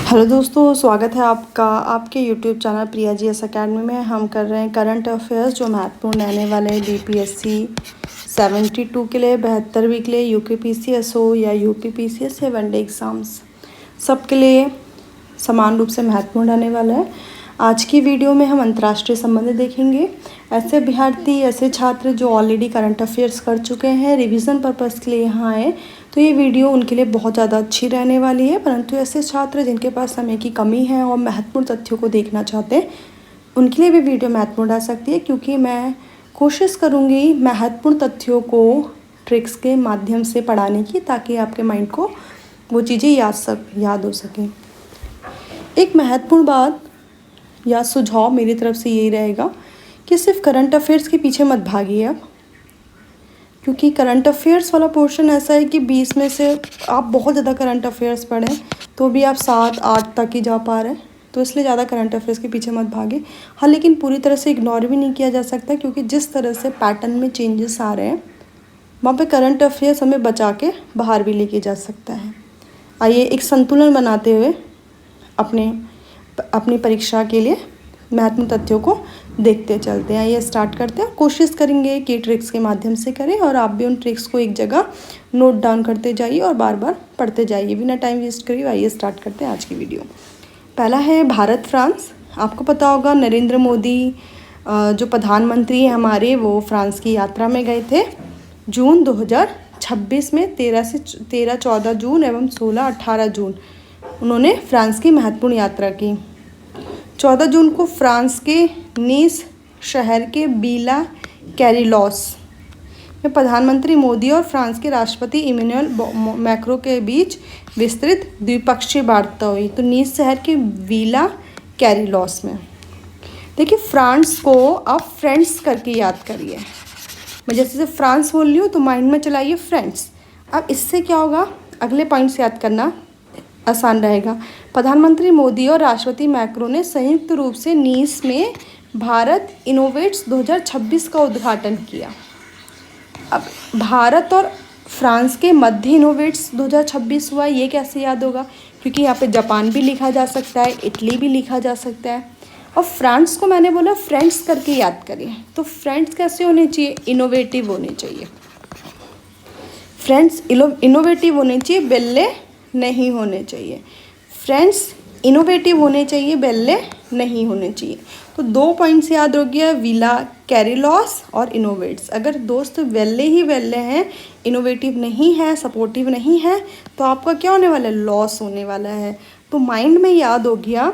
Hello दोस्तों, स्वागत है आपका आपके YouTube channel Priya G S academy में। हम कर रहे हैं करंट अफेयर्स जो महत्वपूर्ण रहने वाले हैं बीपीएससी 72 के लिए, 72वीं के लिए, यूकेपीसीएस हो या यूपीपीसीएस या वनडे एग्ज़ाम्स, सबके लिए समान रूप से महत्वपूर्ण रहने वाला है। आज की वीडियो में हम अंतर्राष्ट्रीय संबंध देखेंगे। ऐसे अभ्यर्थी, ऐसे छात्र जो ऑलरेडी करंट अफेयर्स कर चुके हैं, रिवीजन पर्पज़ के लिए यहाँ आए, तो ये वीडियो उनके लिए बहुत ज़्यादा अच्छी रहने वाली है। परंतु ऐसे छात्र जिनके पास समय की कमी है और महत्वपूर्ण तथ्यों को देखना चाहते हैं, उनके लिए भी वीडियो महत्वपूर्ण रह सकती है, क्योंकि मैं कोशिश करूँगी महत्वपूर्ण तथ्यों को ट्रिक्स के माध्यम से पढ़ाने की, ताकि आपके माइंड को वो चीज़ें याद हो सकें। एक महत्वपूर्ण बात या सुझाव मेरी तरफ से यही रहेगा कि सिर्फ करंट अफेयर्स के पीछे मत भागिए आप, क्योंकि करंट अफेयर्स वाला पोर्शन ऐसा है कि 20 में से आप बहुत ज़्यादा करंट अफेयर्स पढ़ें तो भी आप 7-8 तक ही जा पा रहे हैं, तो इसलिए ज़्यादा करंट अफेयर्स के पीछे मत भागे। हाँ, लेकिन पूरी तरह से इग्नोर भी नहीं किया जा सकता, क्योंकि जिस तरह से पैटर्न में चेंजेस आ रहे हैं वहाँ पे करंट अफेयर्स हमें बचा के बाहर भी लेके जा सकता है। आइए एक संतुलन बनाते हुए अपनी परीक्षा के लिए महत्वपूर्ण तथ्यों को देखते चलते हैं। ये स्टार्ट करते हैं। कोशिश करेंगे कि ट्रिक्स के माध्यम से करें, और आप भी उन ट्रिक्स को एक जगह नोट डाउन करते जाइए और बार बार पढ़ते जाइए, बिना टाइम वेस्ट करिए। आइए स्टार्ट करते हैं आज की वीडियो। पहला है भारत फ्रांस। आपको पता होगा नरेंद्र मोदी जो प्रधानमंत्री हैं हमारे, वो फ्रांस की यात्रा में गए थे जून 2026 में। 13-14 जून एवं 16-18 जून उन्होंने फ्रांस की महत्वपूर्ण यात्रा की। 14 जून को फ्रांस के नीस शहर के बीला कैरिलॉस में प्रधानमंत्री मोदी और फ्रांस के राष्ट्रपति इमैनुअल मैक्रों के बीच विस्तृत द्विपक्षीय वार्ता हुई। तो नीस शहर के बीला कैरिलॉस में। देखिए, फ्रांस को आप फ्रेंड्स करके याद करिए। मैं जैसे फ्रांस बोल रही हूँ तो माइंड में चलाइए फ्रेंड्स। अब इससे क्या होगा, अगले पॉइंट्स याद करना आसान रहेगा। प्रधानमंत्री मोदी और राष्ट्रपति मैक्रों ने संयुक्त रूप से नीस में भारत इनोवेट्स 2026 का उद्घाटन किया। अब भारत और फ्रांस के मध्य इनोवेट्स 2026 हुआ, ये कैसे याद होगा? क्योंकि यहाँ पे जापान भी लिखा जा सकता है, इटली भी लिखा जा सकता है, और फ्रांस को मैंने बोला फ्रेंड्स करके याद करिए। तो फ्रेंड्स कैसे होने चाहिए? इनोवेटिव होने चाहिए। फ्रेंड्स इनोवेटिव होने चाहिए, बेल्ले नहीं होने चाहिए। फ्रेंड्स इनोवेटिव होने चाहिए, बेल्ले नहीं होने चाहिए। तो 2 पॉइंट्स याद हो गया, विला कैरिलॉस और इनोवेट्स। अगर दोस्त वेल्ले ही वेल्ले हैं, इनोवेटिव नहीं है, सपोर्टिव नहीं है, तो आपका क्या होने वाला है? लॉस होने वाला है। तो माइंड में याद हो गया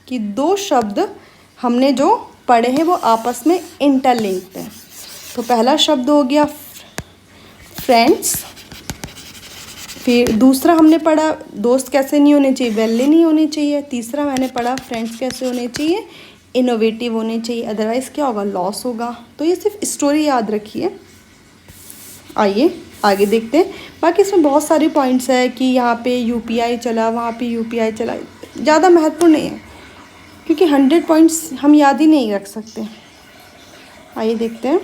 कि 2 शब्द हमने जो पढ़े हैं वो आपस में इंटरलिंक्ड हैं। तो पहला शब्द हो गया फ्रेंड्स, फिर दूसरा हमने पढ़ा दोस्त कैसे नहीं होने चाहिए? वेल्ले नहीं होने चाहिए। तीसरा मैंने पढ़ा फ्रेंड्स कैसे होने चाहिए? इनोवेटिव होने चाहिए, अदरवाइज़ क्या होगा? लॉस होगा। तो ये सिर्फ स्टोरी याद रखिए। आइए आगे देखते हैं। बाकी इसमें बहुत सारे पॉइंट्स है कि यहाँ पे यूपीआई चला, वहाँ पे यूपीआई चला, ज़्यादा महत्वपूर्ण नहीं है, क्योंकि 100 पॉइंट्स हम याद ही नहीं रख सकते। आइए देखते हैं।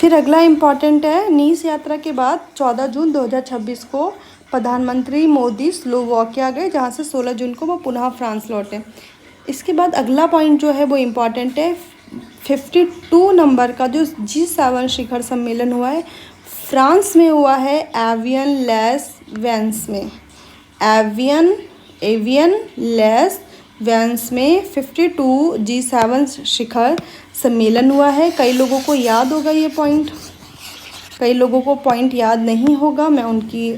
फिर अगला इम्पॉर्टेंट है, नीस यात्रा के बाद 14 जून 2026 को प्रधानमंत्री मोदी स्लोवाकिया गए, जहाँ से 16 जून को वो पुनः फ्रांस लौटे। इसके बाद अगला पॉइंट जो है वो इम्पॉर्टेंट है। 52 नंबर का जो G7 शिखर सम्मेलन हुआ है, फ्रांस में हुआ है, एवियन लेस वेंस में। एवियन लेस वेंस में 52 G7 शिखर सम्मेलन हुआ है। कई लोगों को याद होगा ये पॉइंट, कई लोगों को पॉइंट याद नहीं होगा। मैं उनकी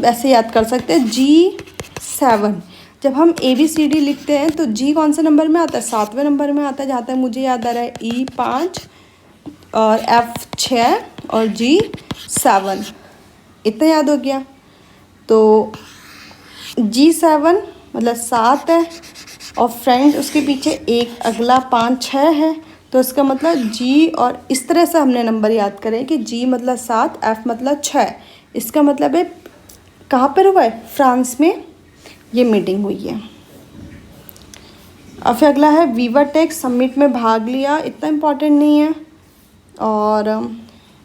ऐसे याद कर सकते हैं। G7, जब हम ABCD लिखते हैं तो G कौन से नंबर में आता है? 7वें नंबर में आता है, जहाँ तक मुझे याद आ रहा है। E 5 और F 6 और G 7, इतना याद हो गया। तो G7 मतलब 7 है, और फ्रेंड्स उसके पीछे एक अगला 5-6 है, तो इसका मतलब G, और इस तरह से हमने नंबर याद करें कि G मतलब 7, F मतलब 6। इसका मतलब है कहाँ पर हुआ है? फ्रांस में ये मीटिंग हुई है। अब फिर अगला है वीवर टेक समिट में भाग लिया, इतना इम्पॉर्टेंट नहीं है। और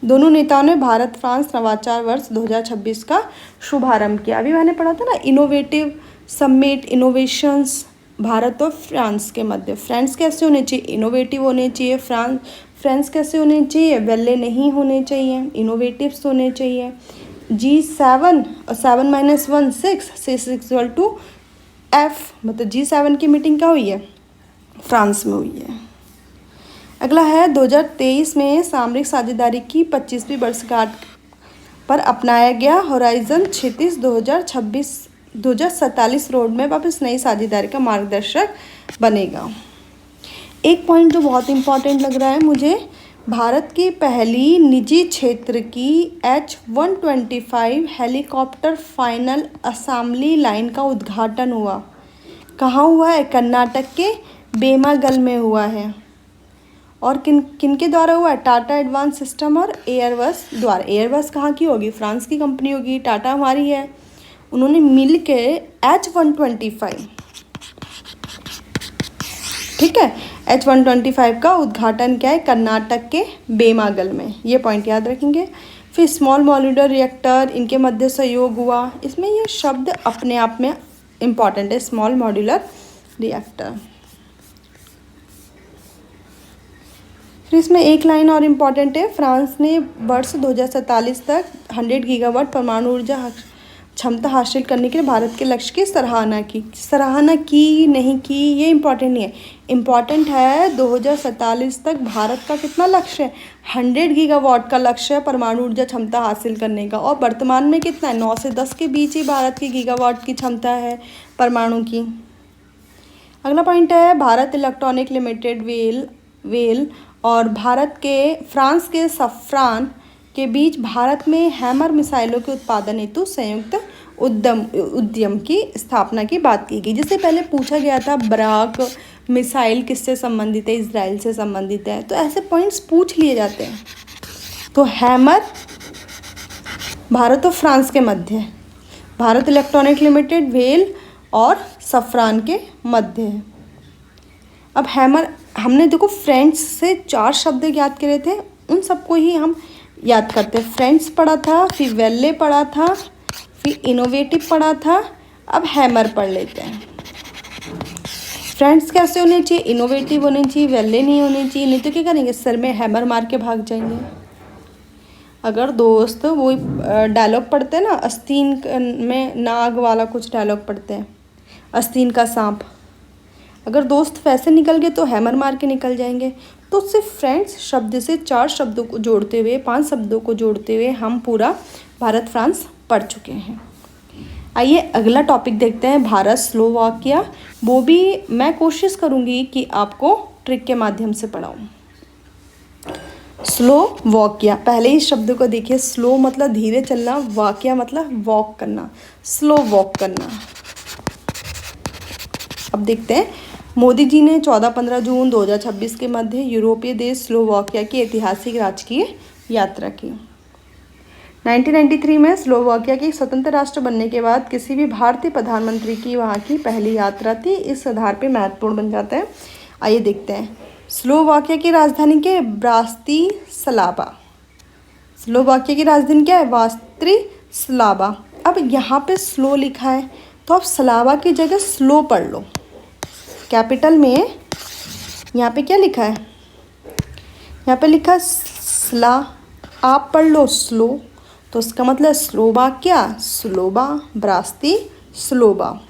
दोनों नेताओं ने भारत फ्रांस नवाचार वर्ष 2026 का शुभारंभ किया। अभी मैंने पढ़ा था ना, इनोवेटिव समिट, इनोवेशंस भारत और फ्रांस के मध्य। फ्रांस कैसे होने चाहिए? इनोवेटिव होने चाहिए। फ्रांस कैसे होने चाहिए? वेले नहीं होने चाहिए, इनोवेटिव्स होने चाहिए। G7 और 7 - 1 6, 6 = F, मतलब G7 की मीटिंग क्या हुई है? फ्रांस में हुई है। अगला है 2023 में सामरिक साझेदारी की 25वीं वर्षगांठ पर अपनाया गया होराइजन क्षितिज 2047 रोड में वापस नई साझेदारी का मार्गदर्शक बनेगा। एक पॉइंट जो बहुत इंपॉर्टेंट लग रहा है मुझे, भारत की पहली निजी क्षेत्र की H-125 helicopter final assembly line का उद्घाटन हुआ। कहाँ हुआ है? कर्नाटक के बेमागल में हुआ है। और किन के द्वारा हुआ है? टाटा एडवांस सिस्टम और एयरबस द्वारा। एयरबस कहाँ की होगी? फ्रांस की कंपनी होगी। टाटा हमारी है। उन्होंने मिल के H-125, ठीक है, H-125 का उद्घाटन किया है कर्नाटक के बेमागल में। ये पॉइंट याद रखेंगे। फिर स्मॉल मॉड्यूलर रिएक्टर, इनके मध्य सहयोग हुआ। इसमें ये शब्द अपने आप में इम्पॉर्टेंट है, स्मॉल मॉड्यूलर रिएक्टर। फिर इसमें एक लाइन और इम्पॉर्टेंट है, फ्रांस ने वर्ष 2047 तक 100 गीगावाट परमाणु ऊर्जा क्षमता हासिल करने के लिए भारत के लक्ष्य की सराहना की। सराहना की नहीं की, ये इम्पॉर्टेंट नहीं है। इम्पॉर्टेंट है 2047 तक भारत का कितना लक्ष्य है? 100 गीगावाट का लक्ष्य है परमाणु ऊर्जा क्षमता हासिल करने का। और वर्तमान में कितना है? 9 से 10 के बीच ही भारत की गीगावाट की क्षमता है परमाणु की। अगला पॉइंट है भारत इलेक्ट्रॉनिक लिमिटेड वेल और फ्रांस के सफ्रान के बीच भारत में हैमर मिसाइलों के उत्पादन हेतु संयुक्त उद्यम की स्थापना की बात की गई। जिससे पहले पूछा गया था बराक मिसाइल किससे संबंधित है? इजराइल से संबंधित है। तो ऐसे पॉइंट्स पूछ लिए जाते हैं। तो हैमर भारत और फ्रांस के मध्य है, भारत इलेक्ट्रॉनिक लिमिटेड वेल और सफ्रान के मध्य है। अब हैमर, हमने देखो फ्रेंड्स से 4 शब्द याद करे थे, उन सबको ही हम याद करते हैं। फ्रेंड्स पढ़ा था, फिर वेले पढ़ा था, फिर इनोवेटिव पढ़ा था, अब हैमर पढ़ लेते हैं। फ्रेंड्स कैसे होने चाहिए? इनोवेटिव होने चाहिए, वेले नहीं होने चाहिए, नहीं तो क्या करेंगे? सर में हैमर मार के भाग जाएंगे। अगर दोस्त वो डायलॉग पढ़ते हैं ना, आस्तीन में नाग वाला कुछ डायलॉग पढ़ते हैं, आस्तीन का सांप, अगर दोस्त वैसे निकल गए तो हैमर मार के निकल जाएंगे। तो सिर्फ फ्रेंड्स शब्द से 4 शब्दों को जोड़ते हुए, 5 शब्दों को जोड़ते हुए हम पूरा भारत फ्रांस पढ़ चुके हैं। आइए अगला टॉपिक देखते हैं, भारत स्लोवाकिया। वो भी मैं कोशिश करूँगी कि आपको ट्रिक के माध्यम से पढ़ाऊँ। स्लोवाकिया, पहले ही शब्द को देखिए। स्लो मतलब धीरे चलना, वाकिया मतलब वॉक करना, स्लो वॉक करना। अब देखते हैं, मोदी जी ने 14-15 जून 2026 के मध्य यूरोपीय देश स्लोवाकिया की ऐतिहासिक राजकीय यात्रा की। 1993 में स्लोवाकिया के स्वतंत्र राष्ट्र बनने के बाद किसी भी भारतीय प्रधानमंत्री की वहाँ की पहली यात्रा थी। इस आधार पर महत्वपूर्ण बन जाता है। आइए देखते हैं, स्लोवाकिया की राजधानी क्या है? ब्रातिस्लावा। स्लोवाकिया की राजधानी क्या है? ब्रातिस्लावा। अब यहाँ पे स्लो लिखा है तो आप स्लावा की जगह स्लो पढ़ लो। कैपिटल में यहाँ पे क्या लिखा है? यहाँ पे लिखा स्ला, आप पढ़ लो स्लो, तो इसका मतलब स्लोवाकिया, स्लोवा, ब्रातिस्लावा।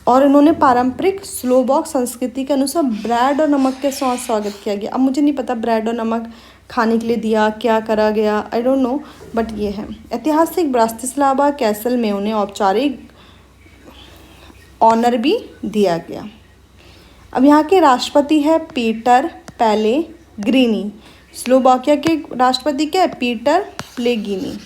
और इन्होंने पारंपरिक स्लोवाक संस्कृति के अनुसार ब्रेड और नमक के साथ स्वागत किया गया। अब मुझे नहीं पता ब्रेड और नमक खाने के लिए दिया, क्या करा गया, आई डोंट नो, बट ये है। ऐतिहासिक ब्रातिस्लावा कैसल में उन्हें औपचारिक ऑनर भी दिया गया। अब यहाँ के राष्ट्रपति है पीटर पेलेग्रिनी। स्लोवाकिया के राष्ट्रपति क्या है? Peter Pellegrini.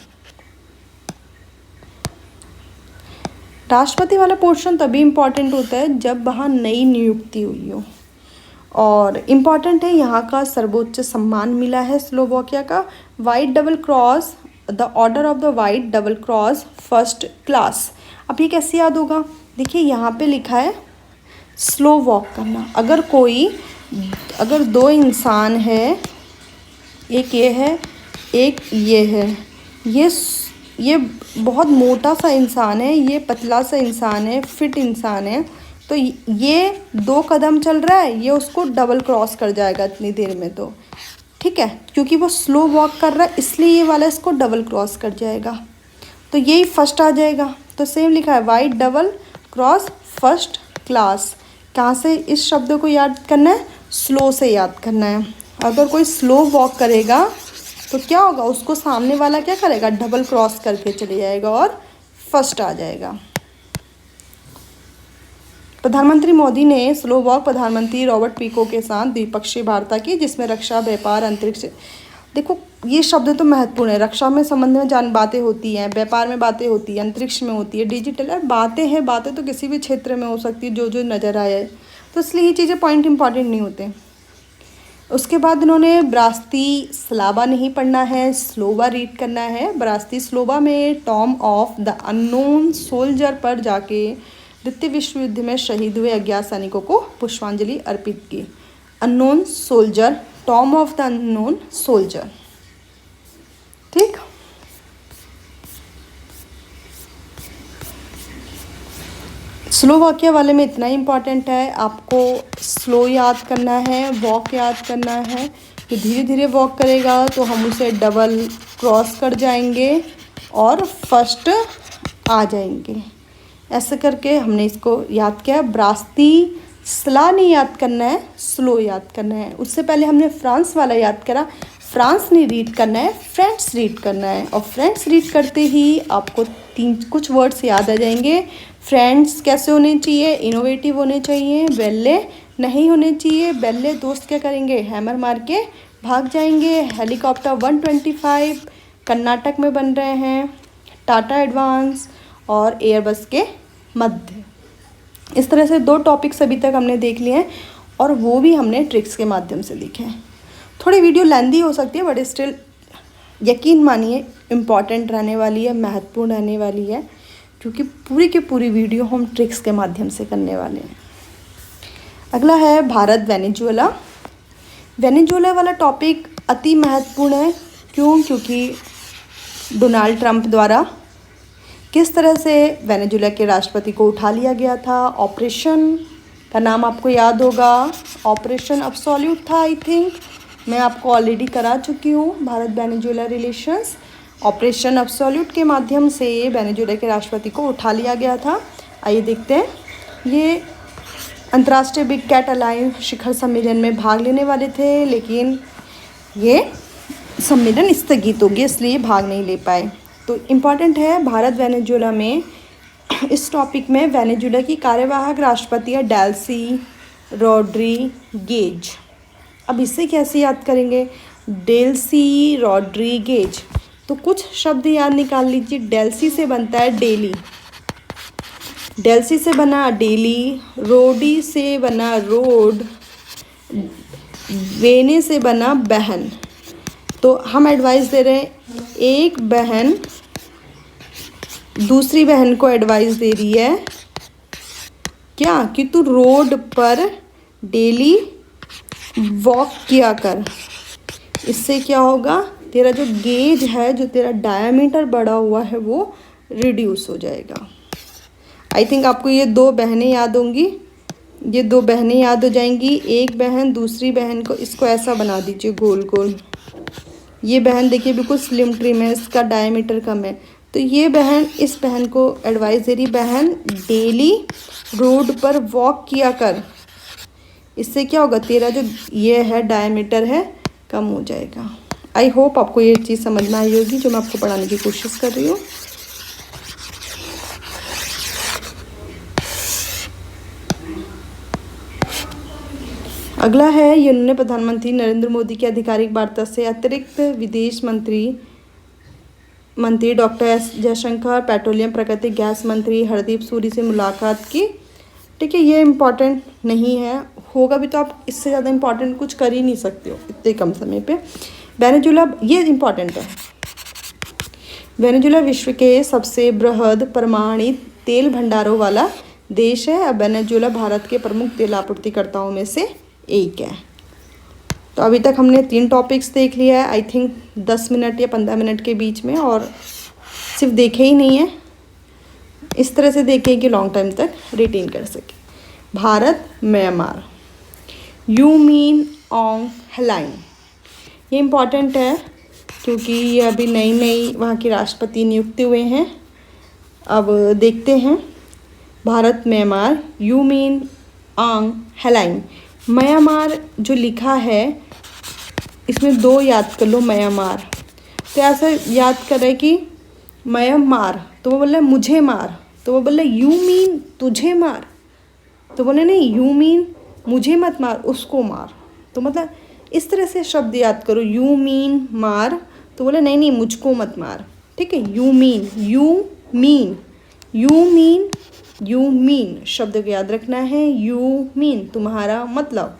राष्ट्रपति वाला पोर्शन तभी इम्पॉर्टेंट होता है जब वहाँ नई नियुक्ति हुई हो। और इम्पॉर्टेंट है, यहाँ का सर्वोच्च सम्मान मिला है स्लोवाकिया का, white double cross, the order of the white double cross first class. अब ये कैसे याद होगा? देखिए यहाँ पे लिखा है स्लो वॉक करना। अगर 2 इंसान है, एक ये है, एक ये है, ये बहुत मोटा सा इंसान है, ये पतला सा इंसान है, फिट इंसान है। तो ये 2 कदम चल रहा है, ये उसको डबल क्रॉस कर जाएगा इतनी देर में। तो ठीक है, क्योंकि वो स्लो वॉक कर रहा है इसलिए ये वाला इसको डबल क्रॉस कर जाएगा, तो यही फर्स्ट आ जाएगा। तो सेम लिखा है, white double cross first class. कहाँ से इस शब्द को याद करना है? स्लो से याद करना है। अगर कोई स्लो वॉक करेगा तो क्या होगा, उसको सामने वाला क्या करेगा, डबल क्रॉस करके चले जाएगा और फर्स्ट आ जाएगा। प्रधानमंत्री मोदी ने स्लो वॉक प्रधानमंत्री रॉबर्ट पीको के साथ द्विपक्षीय वार्ता की, जिसमें रक्षा, व्यापार, अंतरिक्ष। देखो ये शब्द तो महत्वपूर्ण है। रक्षा में संबंध में बातें होती हैं, व्यापार में बातें होती है, अंतरिक्ष में होती है, डिजिटल है, बातें हैं। बातें तो किसी भी क्षेत्र में हो सकती है, जो जो नज़र आए। तो इसलिए ये चीज़ें पॉइंट इंपॉर्टेंट नहीं होते। उसके बाद इन्होंने ब्रास्ती स्लावा नहीं पढ़ना है, स्लोवा रीड करना है। ब्रास्ती स्लोवा में Tom of the unknown soldier पर जाके द्वितीय विश्व युद्ध में शहीद हुए अज्ञात सैनिकों को पुष्पांजलि अर्पित की। Unknown soldier, Tom of the unknown soldier. ठीक, स्लोवाकिया वाले में इतना इम्पॉर्टेंट है, आपको स्लो याद करना है, वॉक याद करना है। तो धीरे धीरे वॉक करेगा तो हम उसे डबल क्रॉस कर जाएंगे और फर्स्ट आ जाएंगे। ऐसे करके हमने इसको याद किया। ब्रास्ती स्ला नहीं याद करना है, स्लो याद करना है। उससे पहले हमने फ्रांस वाला याद करा। फ्रांस नहीं रीड करना है, फ्रेंड्स रीड करना है। और फ्रेंड्स रीड करते ही आपको कुछ वर्ड्स याद आ जाएंगे। फ्रेंड्स कैसे होने चाहिए, इनोवेटिव होने चाहिए, बेल्ले नहीं होने चाहिए। बेल्ले दोस्त क्या करेंगे, हैमर मार के भाग जाएंगे। हेलीकॉप्टर 125 कर्नाटक में बन रहे हैं। टाटा एडवांस और एयरबस के मध्य। इस तरह से 2 टॉपिक्स अभी तक हमने देख लिए हैं और वो भी हमने ट्रिक्स के माध्यम से लिखे हैं। थोड़ी वीडियो लेंदी हो सकती है बट स्टिल यकीन मानिए इम्पॉर्टेंट रहने वाली है, महत्वपूर्ण रहने वाली है, क्योंकि पूरी की पूरी वीडियो हम ट्रिक्स के माध्यम से करने वाले हैं। अगला है भारत वेनेजुएला। वेनेजुएला वाला टॉपिक अति महत्वपूर्ण है। क्यों? क्योंकि डोनाल्ड ट्रंप द्वारा किस तरह से वेनेजुएला के राष्ट्रपति को उठा लिया गया था। ऑपरेशन का नाम आपको याद होगा, ऑपरेशन अब्सोल्यूट था। आई थिंक मैं आपको ऑलरेडी करा चुकी हूँ Bharat Venezuela relations. Operation absolute के माध्यम से वेनेजुएला के राष्ट्रपति को उठा लिया गया था। आइए देखते हैं। ये अंतर्राष्ट्रीय बिग कैट अलायंस शिखर सम्मेलन में भाग लेने वाले थे, लेकिन ये सम्मेलन स्थगित हो गया, इसलिए भाग नहीं ले पाए। तो इम्पॉर्टेंट है भारत वेनेजुएला में, इस टॉपिक में वेनेजुएला की कार्यवाहक राष्ट्रपति है डेल्सी रॉड्रीगेज। अब इसे कैसे याद करेंगे, डेल्सी रॉड्रीगेज। तो कुछ शब्द याद निकाल लीजिए। डेल्सी से बनता है डेली, डेल्सी से बना डेली, रोडी से बना रोड, वेने से बना बहन। तो हम एडवाइस दे रहे हैं, एक बहन दूसरी बहन को एडवाइस दे रही है क्या, कि तू रोड पर डेली वॉक किया कर। इससे क्या होगा, तेरा जो गेज है, जो तेरा डायमीटर बढ़ा हुआ है, वो रिड्यूस हो जाएगा। आई थिंक आपको ये 2 बहनें याद होंगी, ये 2 बहनें याद हो जाएंगी। एक बहन दूसरी बहन को, इसको ऐसा बना दीजिए गोल गोल। ये बहन देखिए बिल्कुल स्लिम ट्रिम है, इसका डायमीटर कम है। तो ये बहन इस बहन को एडवाइस दे रही, बहन डेली रोड पर वॉक किया कर। इससे क्या होगा, तेरा जो ये है डायमीटर है कम हो जाएगा। आई होप आपको ये चीज़ समझ में आई होगी जो मैं आपको पढ़ाने की कोशिश कर रही हूँ। अगला है, ये उन्होंने प्रधानमंत्री नरेंद्र मोदी की आधिकारिक वार्ता से अतिरिक्त विदेश मंत्री डॉक्टर एस जयशंकर, पेट्रोलियम प्राकृतिक गैस मंत्री हरदीप सूरी से मुलाकात की। ठीक है, ये इम्पॉर्टेंट नहीं है, होगा भी तो आप इससे ज़्यादा इम्पॉर्टेंट कुछ कर ही नहीं सकते हो इतने कम समय पे। वेनेजुएला, ये इम्पॉर्टेंट है। वेनेजुएला विश्व के सबसे बृहद प्रमाणित तेल भंडारों वाला देश है। अब वेनेजुएला भारत के प्रमुख तेल आपूर्तिकर्ताओं में से एक है। तो अभी तक हमने 3 टॉपिक्स देख लिया है, आई थिंक 10 मिनट या 15 मिनट के बीच में, और सिर्फ देखे ही नहीं है, इस तरह से देखे कि लॉन्ग टाइम तक रिटेन कर सके। Bharat Myanmar, U Min Aung Hlaing, ये इम्पॉर्टेंट है क्योंकि ये अभी नई नई वहाँ के राष्ट्रपति नियुक्त हुए हैं। अब देखते हैं Bharat Myanmar, U Min Aung Hlaing. Myanmar जो लिखा है इसमें 2 याद कर लो, म्यांमार, तो ऐसा याद करें कि म्यांमार तो वो बोले मुझे मार, तो वो बोले यू मीन तुझे मार, तो बोले नहीं यू मीन मुझे मत मार उसको मार, तो मतलब इस तरह से शब्द याद करो। यू मीन मार, तो बोले नहीं नहीं मुझको मत मार, ठीक है। You mean, you mean, you mean, you mean शब्द को याद रखना है। यू मीन तुम्हारा मतलब,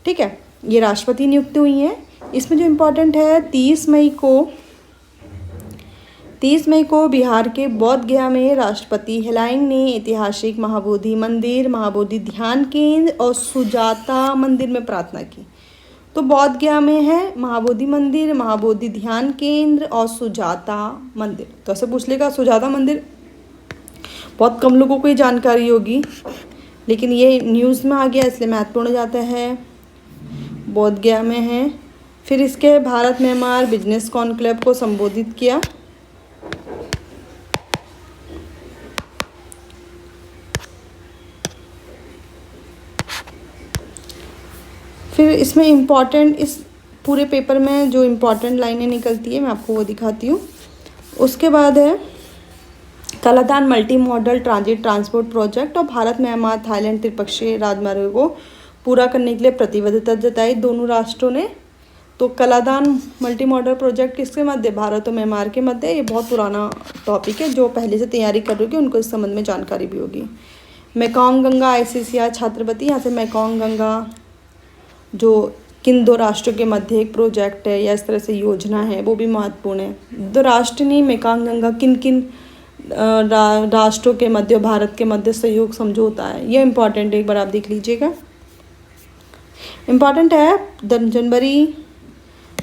ठीक है। ये राष्ट्रपति नियुक्त हुई हैं। इसमें जो इम्पोर्टेंट है 30 मई को बिहार के बोध गया में राष्ट्रपति हलाइन ने ऐतिहासिक महाबोधि मंदिर, महाबोधि ध्यान केंद्र और सुजाता मंदिर में प्रार्थना की। तो बोध गया में है महाबोधि मंदिर, महाबोधि ध्यान केंद्र और सुजाता मंदिर। तो ऐसे पूछ लेगा सुजाता मंदिर, बहुत कम लोगों को ये जानकारी होगी, लेकिन ये न्यूज़ में आ गया इसलिए महत्वपूर्ण हो जाता है। बोध गया में है। फिर इसके भारत म्यांमार बिजनेस कॉन्क्लेव को संबोधित किया। फिर इसमें इम्पॉर्टेंट, इस पूरे पेपर में जो इम्पॉर्टेंट लाइनें निकलती है मैं आपको वो दिखाती हूँ। उसके बाद है Kaladan multi modal transit transport project और भारत म्यांमार थाईलैंड त्रिपक्षीय राजमार्ग को पूरा करने के लिए प्रतिबद्धता जताई दोनों राष्ट्रों ने। तो कलादान मल्टी मॉडल प्रोजेक्ट किसके मध्य, भारत और म्यांमार के मध्य। ये बहुत पुराना टॉपिक है, जो पहले से तैयारी कर रही होगी उनको इस संबंध में जानकारी भी होगी। मेकॉन्ग गंगा ICCR छात्रवृत्ति, यहाँ से मेकॉन्ग गंगा जो किन 2 राष्ट्रों के मध्य एक प्रोजेक्ट है या इस तरह से योजना है वो भी महत्वपूर्ण है। 2 राष्ट्र नहीं, मेकॉन्ग गंगा किन किन राष्ट्रों के मध्य, भारत के मध्य सहयोग समझौता है, ये इम्पॉर्टेंट है, एक बार आप देख लीजिएगा। इम्पॉर्टेंट है जनवरी,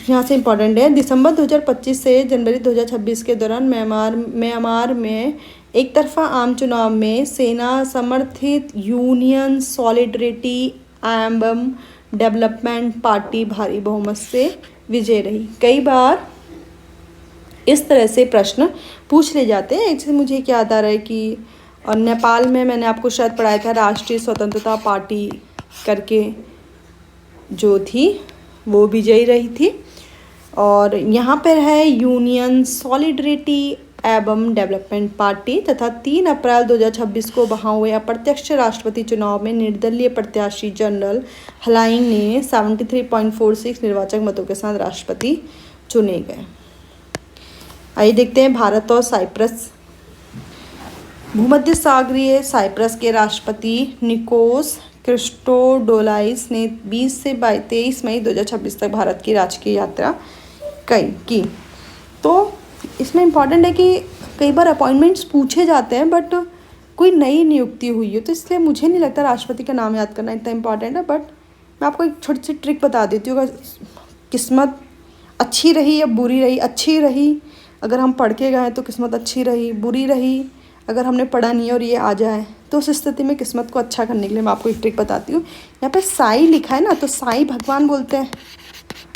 यहाँ से इम्पॉर्टेंट है दिसंबर 2025 से जनवरी 2026 के दौरान म्यांमार में एक तरफा आम चुनाव में सेना समर्थित यूनियन सॉलिडरिटी एवं डेवलपमेंट पार्टी भारी बहुमत से विजय रही। कई बार इस तरह से प्रश्न पूछ ले जाते हैं। इससे मुझे क्या याद आ रहा है कि और नेपाल में मैंने आपको शायद पढ़ाया था, राष्ट्रीय स्वतंत्रता पार्टी करके जो थी वो विजयी रही थी। और यहाँ पर है यूनियन सॉलिडरिटी एवं डेवलपमेंट पार्टी तथा 3 अप्रैल 2026 को वहाँ हुए अप्रत्यक्ष राष्ट्रपति चुनाव में निर्दलीय प्रत्याशी जनरल हलाइन ने 73.46 निर्वाचक मतों के साथ राष्ट्रपति चुने गए। आइए देखते हैं भारत और साइप्रस। भूमध्य सागरीय साइप्रस के राष्ट्रपति निकोस क्रिस्टोडोलाइस ने 20 से 23 मई 2026 तक भारत की राजकीय यात्रा की। तो इसमें इम्पॉर्टेंट है कि कई बार अपॉइंटमेंट्स पूछे जाते हैं बट कोई नई नियुक्ति हुई है, तो इसलिए मुझे नहीं लगता राष्ट्रपति का नाम याद करना इतना इम्पॉर्टेंट है। बट मैं आपको एक छोटी सी ट्रिक बता देती हूँ, अगर किस्मत अच्छी रही या बुरी रही। अच्छी रही अगर हम पढ़ के गए तो किस्मत अच्छी रही, बुरी रही अगर हमने पढ़ा नहीं और ये आ जाए तो उस स्थिति में किस्मत को अच्छा करने के लिए मैं आपको एक ट्रिक बताती हूँ। यहाँ पे साई लिखा है ना, तो साई भगवान बोलते हैं।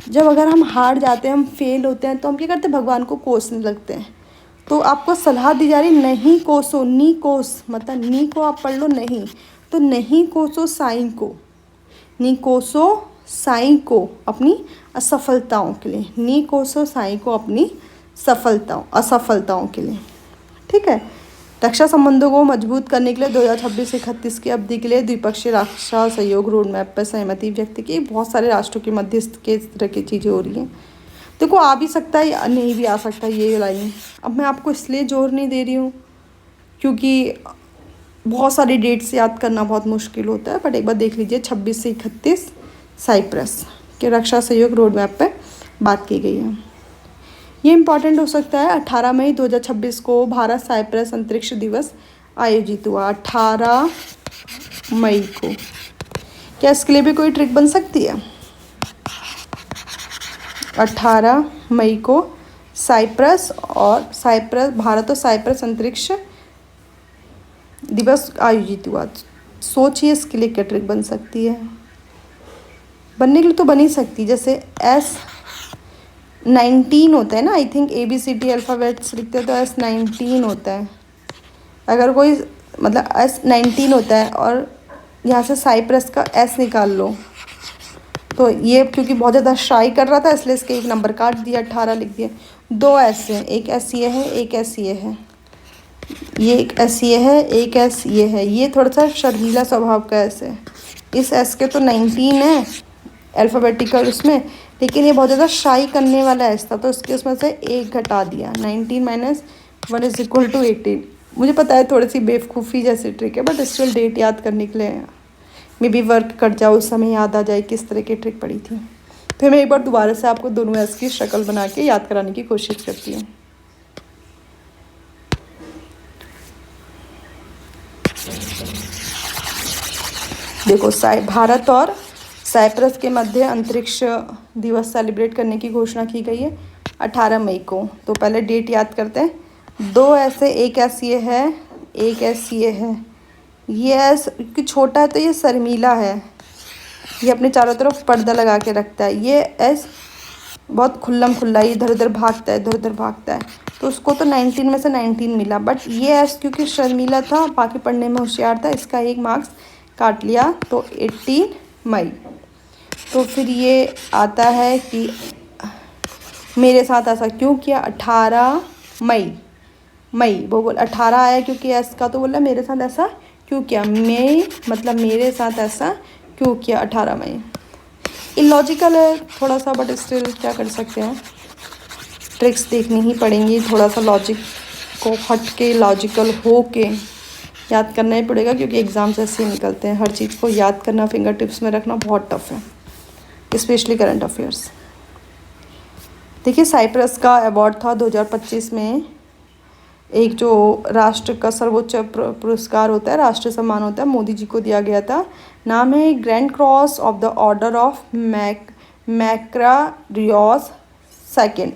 जब अगर हम हार जाते हैं, हम फेल होते हैं, तो हम क्या करते हैं, भगवान को कोसने लगते हैं। तो आपको सलाह दी जा रही नहीं कोसो, नी कोस, मतलब नी को आप पढ़ लो नहीं, तो नहीं कोसो साई को, नी कोसो साई को अपनी असफलताओं के लिए, नी कोसो साई को अपनी असफलताओं के लिए, ठीक है। रक्षा संबंधों को मजबूत करने के लिए 2026-31 की अवधि के लिए द्विपक्षीय रक्षा सहयोग रोड मैप पर सहमति व्यक्त की। बहुत सारे राष्ट्रों के मध्य के इस तरह की चीज़ें हो रही हैं। देखो आ भी सकता है या नहीं भी आ सकता है ये लाइन। अब मैं आपको इसलिए जोर नहीं दे रही हूँ क्योंकि बहुत सारी डेट्स याद करना बहुत मुश्किल होता है, बट एक बार देख लीजिए 26 से 31 साइप्रस के रक्षा सहयोग रोड मैप पर बात की गई है। ये इम्पॉर्टेंट हो सकता है। 18 मई 2026 को भारत साइप्रस अंतरिक्ष दिवस आयोजित हुआ। 18 मई को क्या इसके लिए भी कोई ट्रिक बन सकती है? 18 मई को भारत और साइप्रस अंतरिक्ष दिवस आयोजित हुआ। सोचिए इसके लिए क्या ट्रिक बन सकती है। बनने के लिए तो बन ही सकती, जैसे S19 होता है ना, आई थिंक ABCD अल्फ़ाबेट्स लिखते हैं तो S19 होता है। अगर कोई मतलब S19 होता है और यहाँ से साइप्रस का S निकाल लो, तो ये क्योंकि बहुत ज़्यादा शाई कर रहा था इसलिए इसके एक नंबर काट दिया, 18 लिख दिया। 2 S है, एक S ये है, एक S ये है, ये एक S ये है, एक S ये है। ये थोड़ा सा शर्मीला स्वभाव का S है। इस S के तो 19 है अल्फ़ाबेटिकल उसमें, लेकिन ये बहुत ज़्यादा शाई करने वाला S था तो इसके उसमें से एक घटा दिया। 19 - 1 = 18। मुझे पता है थोड़ी सी बेवकूफ़ी जैसी ट्रिक है, बट स्टिल डेट याद करने के लिए मे बी वर्क कर जाओ, उस समय याद आ जाए किस तरह की ट्रिक पड़ी थी। फिर मैं एक बार दोबारा से आपको दोनों S की शक्ल बना के याद कराने की कोशिश करती हूँ। देखो, भारत और साइप्रस के मध्य अंतरिक्ष दिवस सेलिब्रेट करने की घोषणा की गई है 18 मई को। तो पहले डेट याद करते हैं। 2 ऐसे, एक S ये है, एक S ये है। ये S कि छोटा है तो ये शर्मीला है, ये अपने चारों तरफ पर्दा लगा के रखता है। ये S बहुत खुल्लम खुल्ला, इधर उधर भागता है, इधर उधर भागता है, तो उसको तो 19 में से 19 मिला। बट ये S क्योंकि शर्मीला था, बाकी पढ़ने में होशियार था, इसका एक मार्क्स काट लिया, तो 18 मई। तो फिर ये आता है कि मेरे साथ ऐसा क्यों किया। 18 मई वो बोल 18 आया क्योंकि S का, तो बोला मेरे साथ ऐसा क्यों किया। मई मतलब मेरे साथ ऐसा क्यों किया 18 मई। इलॉजिकल है थोड़ा सा, बट स्टिल क्या कर सकते हैं, ट्रिक्स देखनी ही पड़ेंगी। थोड़ा सा लॉजिक को हट के, लॉजिकल हो के याद करना ही पड़ेगा, क्योंकि एग्ज़ाम्स ऐसे ही निकलते हैं। हर चीज़ को याद करना, फिंगर टिप्स में रखना बहुत टफ है, स्पेशली करंट अफेयर्स। देखिए, साइप्रस का अवार्ड था 2025 में, एक जो राष्ट्र का सर्वोच्च पुरस्कार होता है, राष्ट्रीय सम्मान होता है, मोदी जी को दिया गया था। नाम है grand cross of the order of Makarios second.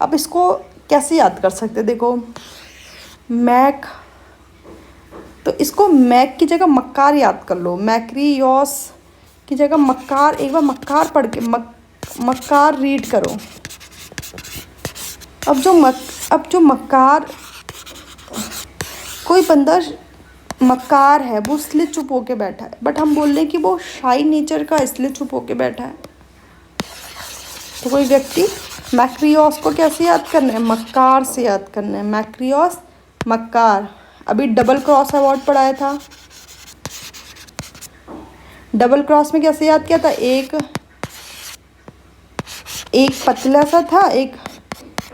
अब इसको कैसे याद कर सकते हैं, देखो मैक, तो इसको मैक की जगह मक्कार याद कर लो, मैक्रियोस की जगह मक्कार। एक बार मक्कार पढ़ के मक्कार रीड करो। अब जो मक्कार, कोई बंदा मक्कार है, वो इसलिए चुप होके बैठा है, बट हम बोल रहे हैं कि वो शाई नेचर का इसलिए चुप होके बैठा है। तो कोई व्यक्ति मैक्रियोस को कैसे याद करना है, मक्कार से याद करना है। मैक्रियोस, मक्कार। अभी डबल क्रॉस अवार्ड पढ़ाया था, डबल क्रॉस में कैसे याद किया था, एक पतला सा था, एक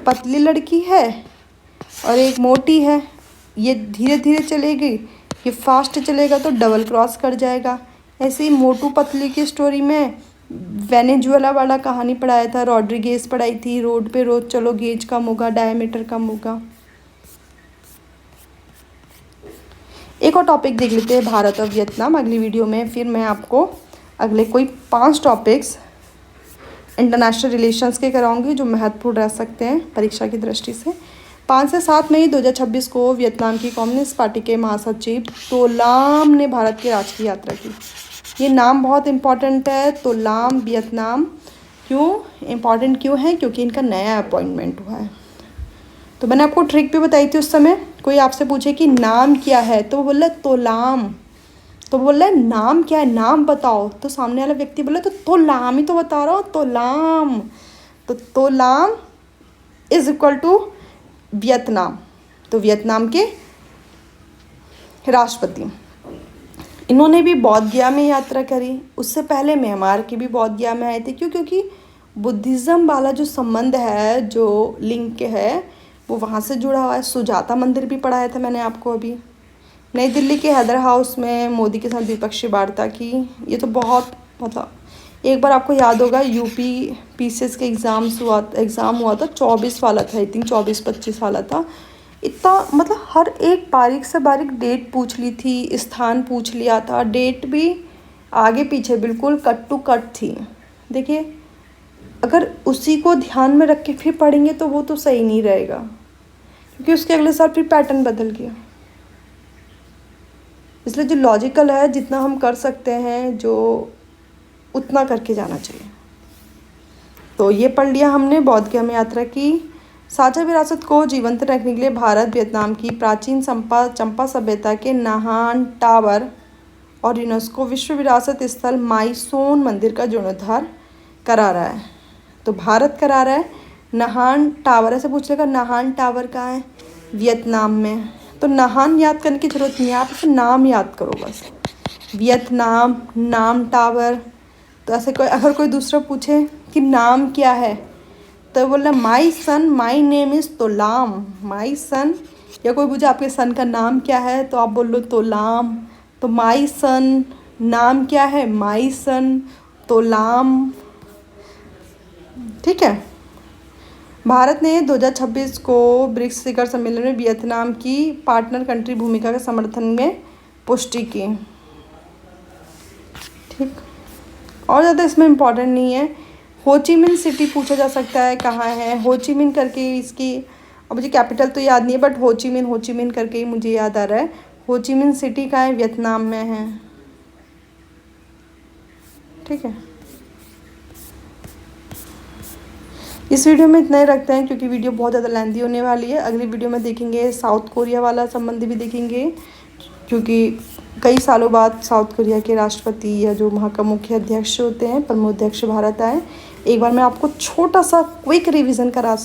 पतली लड़की है और एक मोटी है। ये धीरे धीरे चलेगी, ये फास्ट चलेगा तो डबल क्रॉस कर जाएगा। ऐसे ही मोटू पतली की स्टोरी में वेनेजुएला वाला कहानी पढ़ाया था, रॉड्रिगेज पढ़ाई थी, रोड पे रोज चलो गेज कम होगा, डायमीटर कम होगा। एक और टॉपिक देख लेते हैं, भारत और वियतनाम। अगली वीडियो में फिर मैं आपको अगले कोई 5 टॉपिक्स इंटरनेशनल रिलेशंस के कराऊंगी जो महत्वपूर्ण रह सकते हैं परीक्षा की दृष्टि से। 5 से 7 मई 2026 को वियतनाम की कम्युनिस्ट पार्टी के महासचिव तो लाम ने भारत की राष्ट्रीय यात्रा की। ये नाम बहुत इम्पॉर्टेंट है, तो लाम वियतनाम। क्यों इम्पॉर्टेंट क्यों है, क्योंकि इनका नया अपॉइंटमेंट हुआ है। तो मैंने आपको ट्रिक भी बताई थी उस समय। कोई आपसे पूछे कि नाम क्या है, तो वो बोल रहा है तोलाम, तो बोल रहा है नाम क्या है, नाम बताओ, तो सामने वाला व्यक्ति बोले तो तोलाम ही तो बता रहा हूँ, तोलाम। तो तोलाम इज इक्वल टू वियतनाम। तो वियतनाम के राष्ट्रपति, इन्होंने भी बौद्ध गया में यात्रा करी। उससे पहले म्यांमार के भी बौद्ध गया में आए थे। क्यों, क्योंकि बुद्धिज़्म वाला जो संबंध है, जो लिंक है, वो वहाँ से जुड़ा हुआ है। सुजाता मंदिर भी पढ़ाया था मैंने आपको अभी। नई दिल्ली के हैदर हाउस में मोदी के साथ द्विपक्षीय वार्ता की। ये तो बहुत मतलब, एक बार आपको याद होगा यूपी पीसीएस के एग्ज़ाम हुआ था, 24 वाला था, आई थिंक 24-25 वाला था। इतना मतलब हर एक बारीक से बारीक डेट पूछ ली थी, स्थान पूछ लिया था, डेट भी आगे पीछे बिल्कुल कट टू कट थी। देखिए, अगर उसी को ध्यान में रख के फिर पढ़ेंगे तो वो तो सही नहीं रहेगा, क्योंकि उसके अगले साल फिर पैटर्न बदल गया। इसलिए जो लॉजिकल है, जितना हम कर सकते हैं जो उतना करके जाना चाहिए। तो ये पढ़ लिया हमने बौद्ध गया में यात्रा की। साझा विरासत को जीवंत रखने के लिए भारत वियतनाम की प्राचीन चंपा सभ्यता के नाहान टावर और यूनेस्को विश्व विरासत स्थल माई सोन मंदिर का जीर्णोद्धार करा रहा है। तो भारत करा रहा है। नाहान टावर, ऐसे पूछ लेगा नाहान टावर कहाँ है? वियतनाम में। तो नाहान याद करने की ज़रूरत नहीं है, आप इसे नाम याद करो बस, वियतनाम नाम टावर। तो ऐसे कोई अगर कोई दूसरा पूछे कि नाम क्या है तो बोलना माई सन माई नेम इज़ तोलाम, माई सन। या कोई पूछे आपके सन का नाम क्या है तो आप बोल लो तोलाम। तो माई सन नाम क्या है? माई सन तोलाम। ठीक है। भारत ने 2026 को ब्रिक्स शिखर सम्मेलन में वियतनाम की पार्टनर कंट्री भूमिका के समर्थन में पुष्टि की। ठीक, और ज़्यादा इसमें इम्पोर्टेंट नहीं है। होचिमिन सिटी पूछा जा सकता है कहाँ है, होचिमिन करके इसकी, अब मुझे कैपिटल तो याद नहीं है बट होचिमिन करके ही मुझे याद आ रहा है। होचिमिन सिटी कहाँ है? वियतनाम में है। ठीक है, इस वीडियो में इतना ही रखते हैं क्योंकि वीडियो बहुत ज़्यादा लेंथी होने वाली है। अगली वीडियो में देखेंगे साउथ कोरिया वाला संबंध भी देखेंगे, क्योंकि कई सालों बाद साउथ कोरिया के राष्ट्रपति या जो वहाँ का मुख्य अध्यक्ष होते हैं, प्रमुख अध्यक्ष भारत आए। एक बार मैं आपको छोटा सा क्विक रिवीजन करा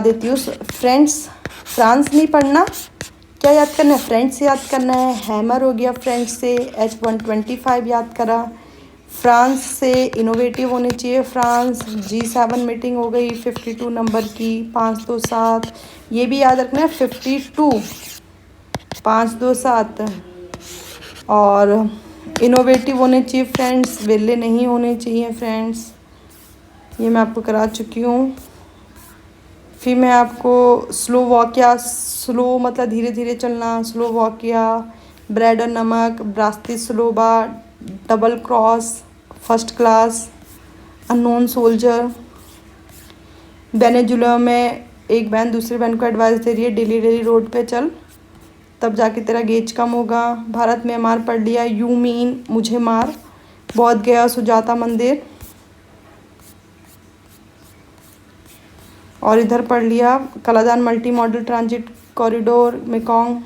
देती हूँ। फ्रेंड्स, फ्रांस नहीं पढ़ना, क्या याद करना है? फ्रेंड्स याद करना है। हैमर हो गया फ्रेंड्स से, H125 याद करा। फ्रांस से इनोवेटिव होने चाहिए। फ्रांस G7 मीटिंग हो गई 52 नंबर की, 527। ये भी याद रखना है 52 527। और इनोवेटिव होने चाहिए फ्रेंड्स, वेले नहीं होने चाहिए फ्रेंड्स। ये मैं आपको करा चुकी हूँ। फिर मैं आपको स्लो मतलब धीरे धीरे चलना, स्लो वॉकिया, ब्रेड और नमक, ब्रास्ती स्लोबा, double cross, first class, unknown soldier. Venezuela में एक बहन दूसरे बहन को एडवाइस दे रही है डेली रोड पे चल, तब जाके तेरा गेज कम होगा। भारत में मार पढ़ लिया, यू मीन मुझे मार। बौद्ध गया सुजाता मंदिर, और इधर पढ़ लिया Kaladan multi modal transit corridor, Mekong,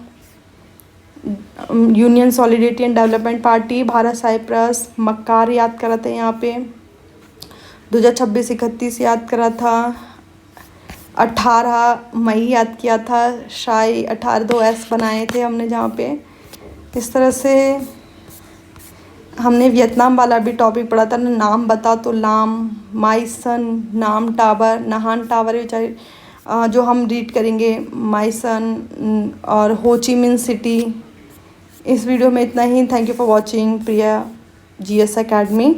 Union Solidarity and Development Party, Bharat Cyprus, मक्कार याद करा था यहाँ पे। 2026 31 याद करा था। 18 मई याद किया था, शाही 18 2 S बनाए थे हमने जहाँ पे। इस तरह से हमने वियतनाम वाला भी टॉपिक पढ़ा था ना, नाम बता तो लाम, माई सन, नाम टावर, नहान टावर जो हम रीड करेंगे, माई सन और होचिमिन सिटी। इस वीडियो में इतना ही। Thank you for watching Priya GS academy.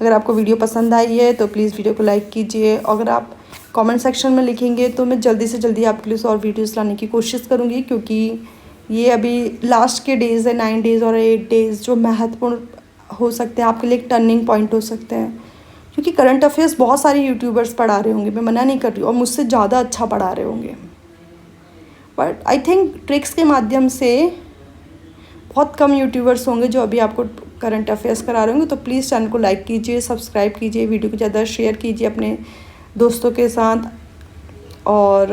अगर आपको वीडियो पसंद आई है तो प्लीज़ वीडियो को लाइक कीजिए। अगर आप कमेंट सेक्शन में लिखेंगे तो मैं जल्दी से जल्दी आपके लिए और वीडियोस लाने की कोशिश करूँगी, क्योंकि ये अभी लास्ट के डेज़ है, 9 डेज़ और 8 डेज़ जो महत्वपूर्ण हो सकते हैं आपके लिए, एक टर्निंग पॉइंट हो सकते हैं। क्योंकि करंट अफेयर्स बहुत सारे यूट्यूबर्स पढ़ा रहे होंगे, मैं मना नहीं कर रही हूँ, और मुझसे ज़्यादा अच्छा पढ़ा रहे होंगे, बट आई थिंक ट्रिक्स के माध्यम से बहुत कम यूट्यूबर्स होंगे जो अभी आपको करंट अफेयर्स करा रहे होंगे। तो प्लीज़ चैनल को लाइक कीजिए, सब्सक्राइब कीजिए, वीडियो को ज़्यादा शेयर कीजिए अपने दोस्तों के साथ। और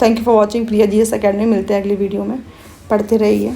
thank you for watching Priya GS academy. मिलते हैं अगली वीडियो में, पढ़ते रहिए।